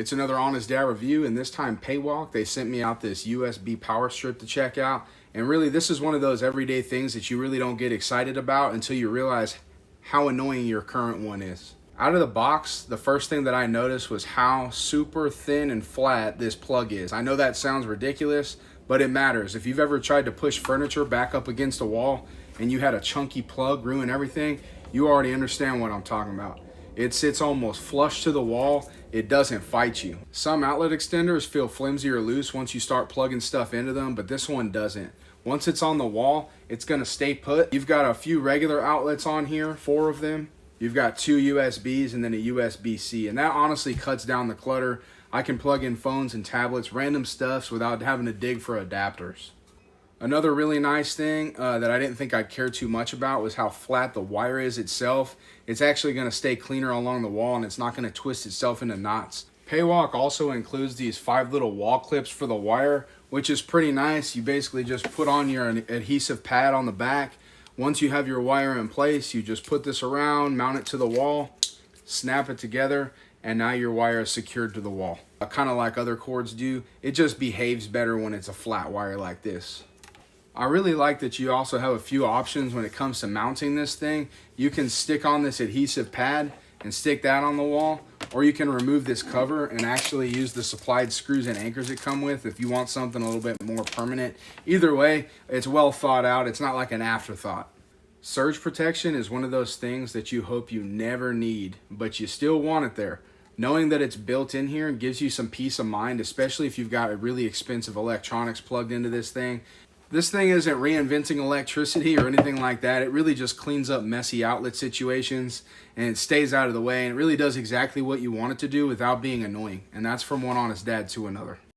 It's another Honest Dad review, and this time PAEWOK, they sent me out this USB power strip to check out. And really, this is one of those everyday things that you really don't get excited about until you realize how annoying your current one is. Out of the box, the first thing that I noticed was how super thin and flat this plug is. I know that sounds ridiculous, but it matters. If you've ever tried to push furniture back up against a wall and you had a chunky plug ruin everything, you already understand what I'm talking about. It sits almost flush to the wall. It doesn't fight you. Some outlet extenders feel flimsy or loose once you start plugging stuff into them, but this one doesn't. Once it's on the wall, it's gonna stay put. You've got a few regular outlets on here, 4 of them. You've got 2 USBs and then a USB-C, and that honestly cuts down the clutter. I can plug in phones and tablets, random stuffs, without having to dig for adapters. Another really nice thing that I didn't think I'd care too much about was how flat the wire is itself. It's actually going to stay cleaner along the wall, and it's not going to twist itself into knots. PAEWOK also includes these 5 little wall clips for the wire, which is pretty nice. You basically just put on your adhesive pad on the back. Once you have your wire in place, you just put this around, mount it to the wall, snap it together, and now your wire is secured to the wall. Kind of like other cords do. It just behaves better when it's a flat wire like this. I really like that you also have a few options when it comes to mounting this thing. You can stick on this adhesive pad and stick that on the wall, or you can remove this cover and actually use the supplied screws and anchors that come with if you want something a little bit more permanent. Either way, it's well thought out. It's not like an afterthought. Surge protection is one of those things that you hope you never need, but you still want it there. Knowing that it's built in here gives you some peace of mind, especially if you've got a really expensive electronics plugged into this thing. This thing isn't reinventing electricity or anything like that. It really just cleans up messy outlet situations and it stays out of the way, and it really does exactly what you want it to do without being annoying. And that's from one honest dad to another.